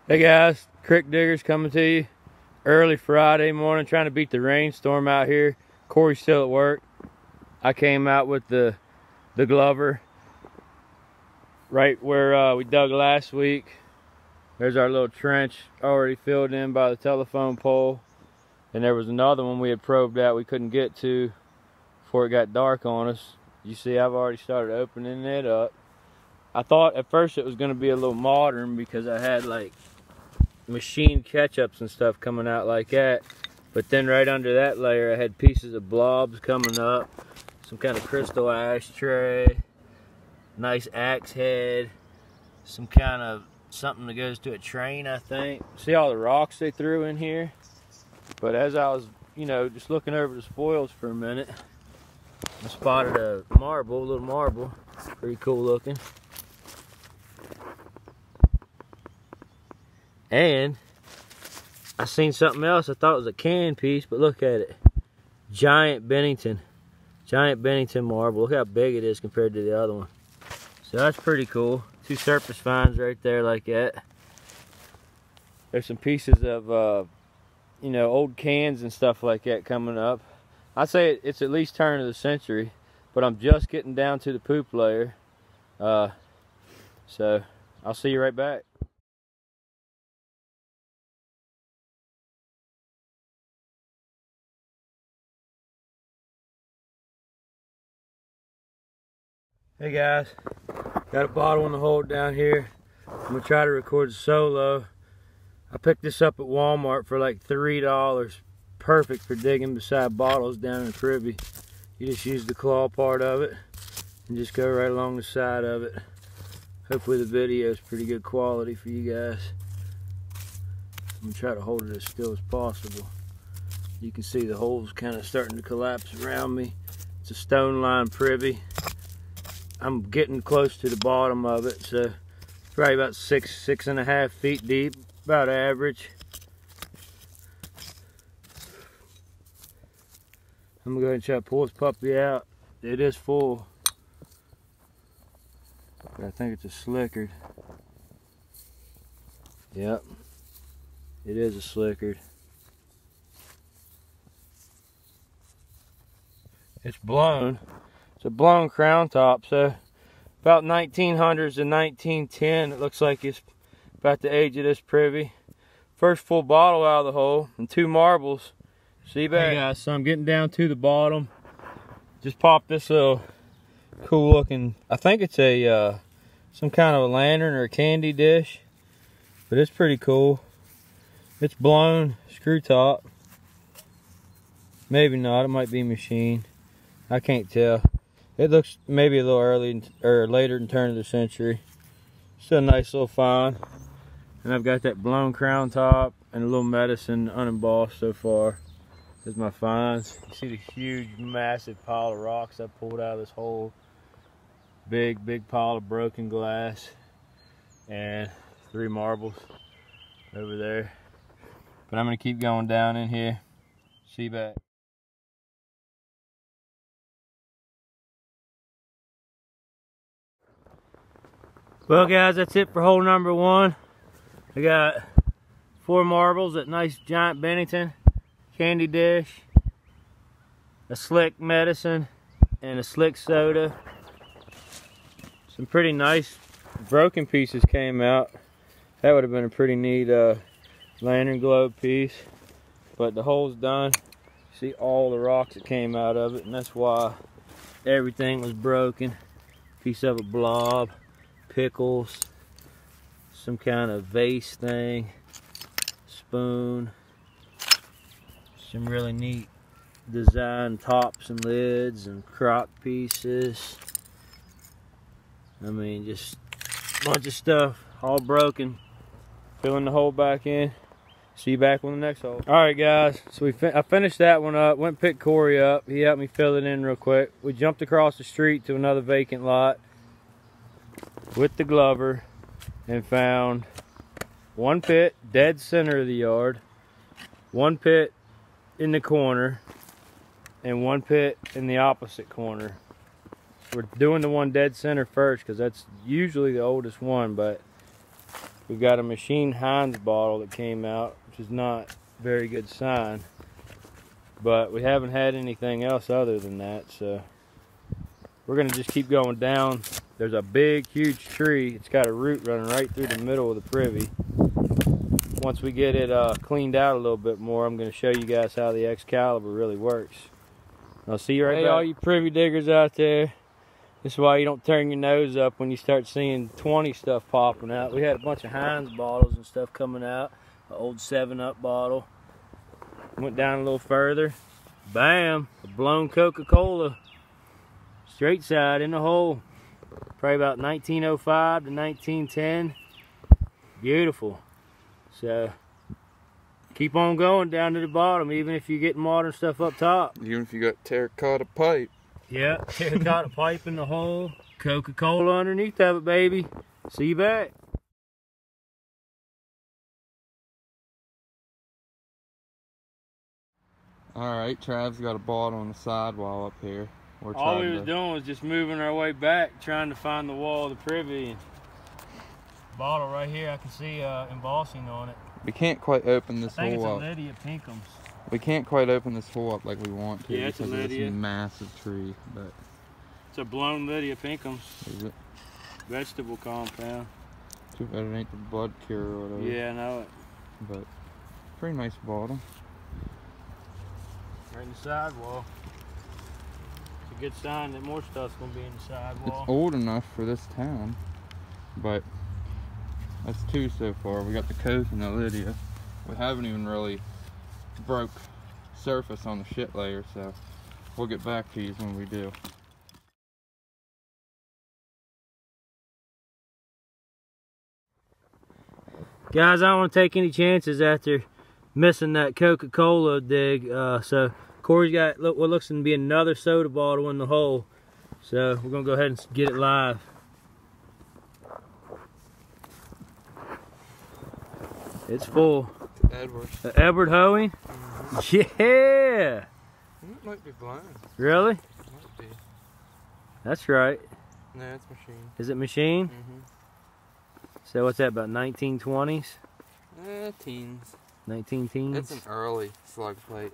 Hey guys, Crick Diggers coming to you early Friday morning, trying to beat the rainstorm out here. Corey's still at work. I came out with the Glover right where we dug last week. There's our little trench already filled in by the telephone pole. And there was another one we had probed out we couldn't get to before it got dark on us. You see, I've already started opening it up. I thought at first it was going to be a little modern because I had like machine catch-ups and stuff coming out like that, but then right under that layer I had pieces of blobs coming up, some kind of crystal ashtray, nice axe head, some kind of something that goes to a train, I think. See all the rocks they threw in here? But as I was, just looking over the spoils for a minute, I spotted a little marble, pretty cool looking. And I seen something else. I thought it was a can piece, but look at it. Giant Bennington marble. Look how big it is compared to the other one. So that's pretty cool. Two surface finds right there like that. There's some pieces of, old cans and stuff like that coming up. I'd say it's at least turn of the century, but I'm just getting down to the poop layer. So I'll see you right back. Hey guys, got a bottle in the hole down here. I'm gonna try to record solo. I picked this up at Walmart for like $3. Perfect for digging beside bottles down in Privy. You just use the claw part of it and just go right along the side of it. Hopefully the video is pretty good quality for you guys. I'm gonna try to hold it as still as possible. You can see the holes kind of starting to collapse around me. It's a stone lined Privy. I'm getting close to the bottom of it, so probably about 6.5 feet deep, about average. I'm gonna go ahead and try to pull this puppy out. It is full, but I think it's a slickered. Yep, it is a slickered. It's blown. It's a blown crown top, so about 1900s to 1910. It looks like it's about the age of this Privy. First full bottle out of the hole and 2 marbles. See back. Hey guys, so I'm getting down to the bottom. Just popped this little cool looking, I think it's a some kind of a lantern or a candy dish, but it's pretty cool. It's blown, screw top. Maybe not, it might be machine. I can't tell. It looks maybe a little early or later in turn of the century. Still a nice little find. And I've got that blown crown top and a little medicine unembossed so far. There's my finds. You see the huge, massive pile of rocks I pulled out of this hole. Big pile of broken glass. And 3 marbles over there. But I'm gonna keep going down in here. See you back. Well guys, that's it for hole number 1. I got 4 marbles, that nice giant Bennington, candy dish, a slick medicine, and a slick soda. Some pretty nice broken pieces came out. That would have been a pretty neat lantern globe piece. But the hole's done. See all the rocks that came out of it, and that's why everything was broken. Piece of a blob. Pickles, some kind of vase thing, spoon, some really neat design tops and lids and crock pieces. I mean, just a bunch of stuff, all broken. Filling the hole back in. See you back on the next hole. All right, guys. So I finished that one up. Went and picked Corey up. He helped me fill it in real quick. We jumped across the street to another vacant lot with the Glover and found 1 pit dead center of the yard, 1 pit in the corner, and 1 pit in the opposite corner. So we're doing the one dead center first because that's usually the oldest one, but We got a machine Heinz bottle that came out, which is not a very good sign. But we haven't had anything else other than that, so we're gonna just keep going down. There's a big, huge tree. It's got a root running right through the middle of the privy. Once we get it cleaned out a little bit more, I'm gonna show you guys how the Excalibur really works. I'll see you right back. Hey, all you privy diggers out there. This is why you don't turn your nose up when you start seeing 20 stuff popping out. We had a bunch of Heinz bottles and stuff coming out. An old 7-Up bottle. Went down a little further. Bam! A blown Coca-Cola. Straight side in the hole. Probably about 1905 to 1910. Beautiful. So, keep on going down to the bottom, even if you're getting modern stuff up top. Even if you got terracotta pipe. Yeah, terracotta pipe in the hole, Coca-Cola underneath of it, baby. See you back. Alright, Trav's got a bottle on the sidewall up here. All we was doing was just moving our way back, trying to find the wall of the privy. And bottle right here, I can see embossing on it. We can't quite open this hole up. I think it's a Lydia Pinkhams. We can't quite open this hole up like we want to. Yeah, it's a Lydia. Because of this massive tree, but it's a blown Lydia Pinkhams. Is it? Vegetable compound. Too bad it ain't the blood cure or whatever. Yeah, I know it. But pretty nice bottle. Right in the sidewall. It's a good sign that more stuff's gonna be in the sidewall. It's old enough for this town, but that's 2 so far. We got the Coke and the Lydia. We haven't even really broke surface on the shit layer, so we'll get back to you when we do. Guys, I don't want to take any chances after missing that Coca-Cola dig, so Corey's got what looks to be another soda bottle in the hole, so we're gonna go ahead and get it live. It's full. Edward. Edward Hoeing? Mm-hmm. Yeah! It might be blind. Really? It might be. That's right. No, it's machine. Is it machine? Mm-hmm. So what's that, about 1920s? Teens. 19 teens? It's an early slug plate.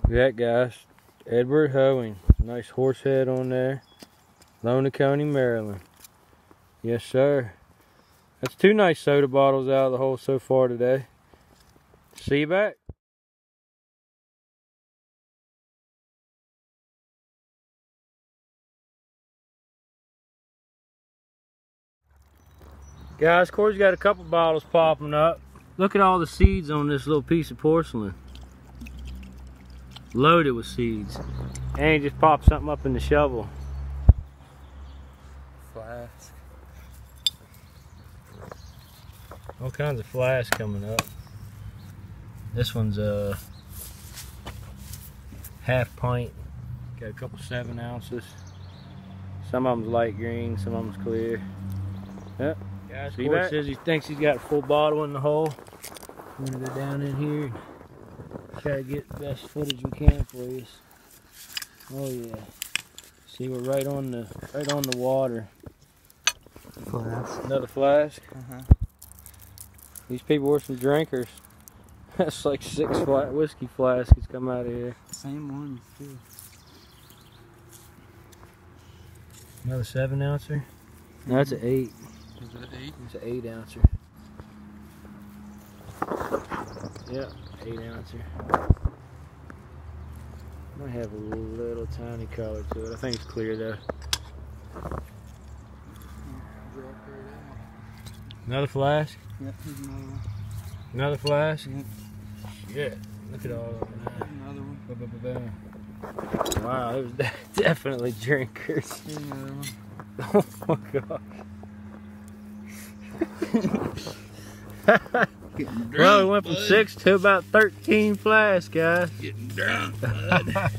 Yeah, guys. Edward Hoeing. Nice horse head on there. Lona County, Maryland. Yes, sir. That's 2 nice soda bottles out of the hole so far today. See you back. Guys, Corey's got a couple bottles popping up. Look at all the seeds on this little piece of porcelain. Loaded with seeds. And he just popped something up in the shovel. Flask. All kinds of flasks coming up. This one's a half pint. Got a couple 7 ounces. Some of them's light green, some of them's clear. Yep. Guys, Corey says he thinks he's got a full bottle in the hole. I'm gonna go down in here and try to get the best footage we can for you. Oh yeah. See, we're right on the water. Flask. Another flask. Uh-huh. These people were some drinkers. That's like 6 whiskey flasks that's come out of here. Same ones too. Another 7 ouncer. No, that's an 8. Is it 8? It's an 8 ouncer. Yep, 8 ouncer. Might have a little tiny color to it. I think it's clear though. Another flask? Yep, here's another one. Another flask? Yep. Yeah, look at all of them. Another one. Boom. Wow, it was definitely drinkers. Here's another one. Oh my god. Getting drunk, Well, we went from bud. 6 to about 13 flasks, guys. Getting drunk, bud.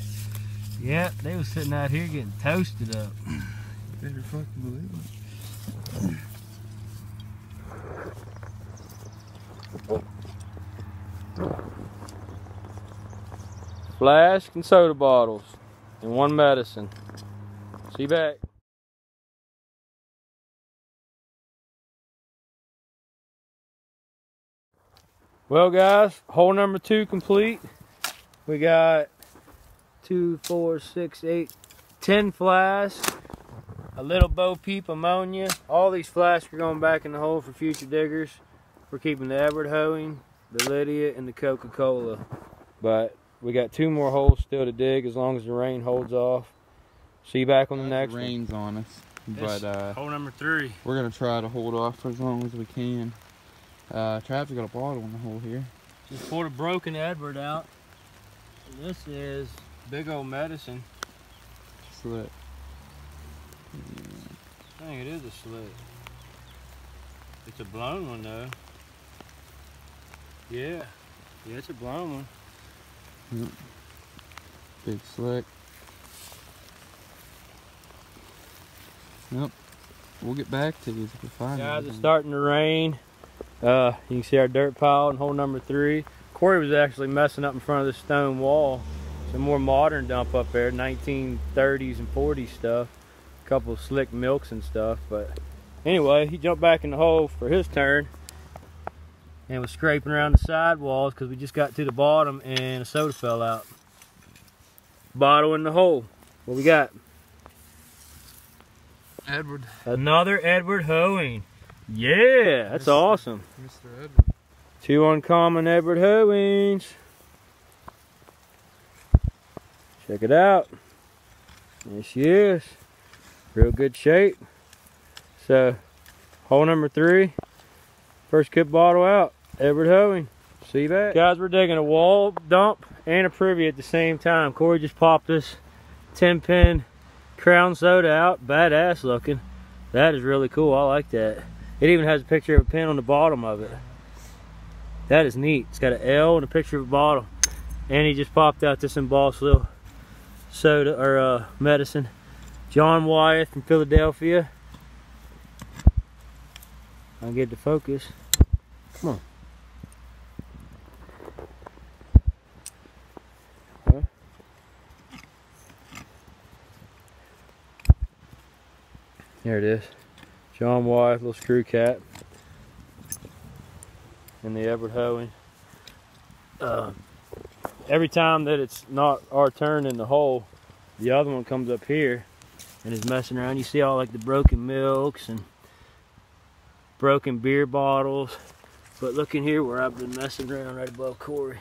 Yeah, they was sitting out here getting toasted up. Better fucking believe it. Flask and soda bottles and 1 medicine. See you back. Well guys, hole number 2 complete. We got 2, 4, 6, 8, 10 flies, a little Bo Peep ammonia. All these flasks are going back in the hole for future diggers. We're keeping the Edward Hoeing, the Lydia, and the Coca-Cola. But we got 2 more holes still to dig as long as the rain holds off. See you back on the next one. Rain's on us, but hole number 3. we're gonna try to hold off for as long as we can. Travis got a bottle in the hole here. Just pulled a broken Edward out. This is big old medicine. Slit. I think it is a slit. It's a blown one though. Yeah, it's a blown one. Yep. Big slick. Yep. We'll get back to these if we find them. Guys, it's starting to rain. You can see our dirt pile in hole number 3. Corey was actually messing up in front of the stone wall. It's a more modern dump up there, 1930s and 40s stuff. A couple of slick milks and stuff. But anyway, he jumped back in the hole for his turn and was scraping around the sidewalls because we just got to the bottom and a soda fell out. Bottle in the hole. What we got? Edward. Another Edward Hoeing. Yeah, that's awesome. Mr. Edward. 2 uncommon Edward Hoeings. Check it out. There she is. Real good shape. So, hole number 3. First kip bottle out. Edward Hoeing. See that? Guys, we're digging a wall dump and a privy at the same time. Corey just popped this 10-pin Crown Soda out. Badass looking. That is really cool. I like that. It even has a picture of a pin on the bottom of it. That is neat. It's got an L and a picture of a bottle. And he just popped out this embossed little soda or medicine. John Wyeth from Philadelphia. I'll get it to focus. Come on. Huh? There it is. John Wyeth, little screw cap. And the Edward Hoeing. Every time that it's not our turn in the hole, the other one comes up here and is messing around. You see all like the broken milks and broken beer bottles. But look in here where I've been messing around right above Corey.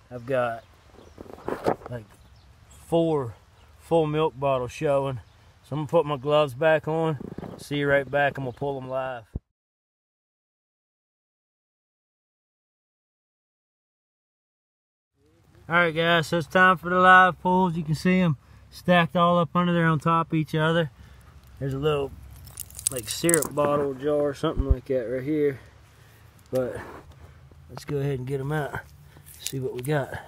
I've got like 4 full milk bottles showing. So I'm gonna put my gloves back on. See you right back. I'm gonna pull them live. Alright guys, so it's time for the live pulls. You can see them stacked all up under there on top of each other. There's a little like syrup bottle jar or something like that right here. But let's go ahead and get them out. See what we got.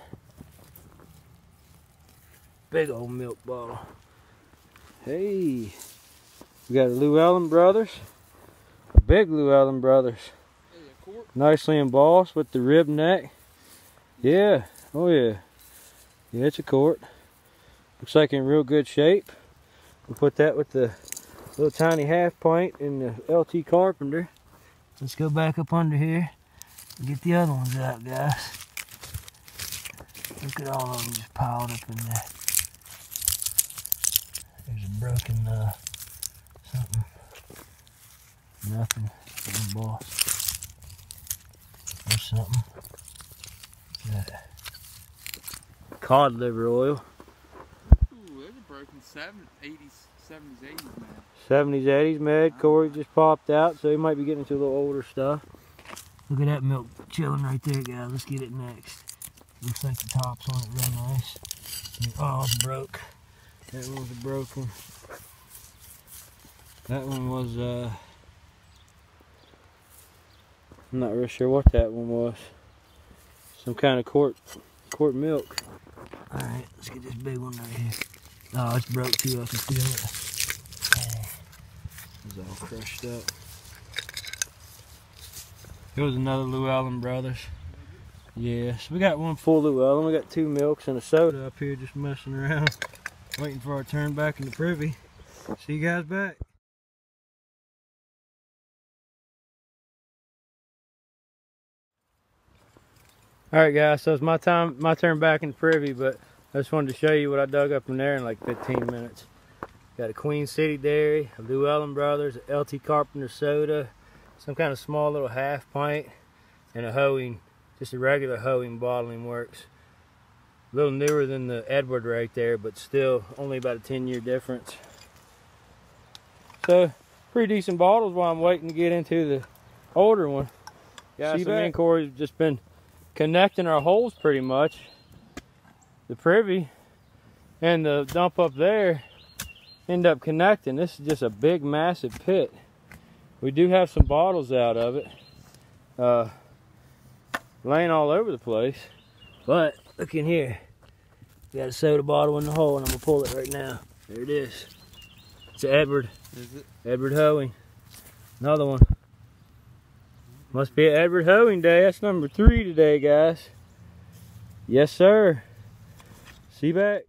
Big old milk bottle. Hey, we got a Llewellyn Brothers. A big Llewellyn Brothers. Nicely embossed with the rib neck. Yeah. Oh yeah, yeah, it's a quart. Looks like in real good shape. We'll put that with the little tiny half pint in the LT Carpenter. Let's go back up under here and get the other ones out, guys. Look at all of them just piled up in there. There's a broken something. Nothing. Embossed. There's something. Look at that. Cod liver oil. Ooh, there's a broken 70s, 80s med. 70s, 80s med. Corey just popped out, so he might be getting into a little older stuff. Look at that milk chilling right there, guys. Let's get it next. Looks like the top's on it real nice. Oh, it's broke. That one was a broken. That one was, I'm not real sure what that one was. Some kind of quart milk. Alright, let's get this big one right here. Oh, it's broke too, I can feel it. It's all crushed up. Here was another Llewellyn Brothers. Yeah, so we got one full Llewellyn. We got 2 milks and a soda up here just messing around. Waiting for our turn back in the privy. See you guys back. Alright guys, so it's my turn back in Privy, but I just wanted to show you what I dug up in there in like 15 minutes. Got a Queen City Dairy, a Llewellyn Brothers, a LT Carpenter soda, some kind of small little half pint, and a hoeing, just a regular hoeing bottling works. A little newer than the Edward right there, but still only about a 10-year difference. So, pretty decent bottles while I'm waiting to get into the older one. Yeah, so me and Corey's just been connecting our holes pretty much. The Privy and the dump up there end up connecting. This is just a big, massive pit. We do have some bottles out of it, laying all over the place. But look in here. Got a soda bottle in the hole, and I'm gonna pull it right now. There it is. It's an Edward. Is it? Edward hoeing. Another one. Must be an Edward hoeing day. That's number 3 today, guys. Yes, sir. See you back.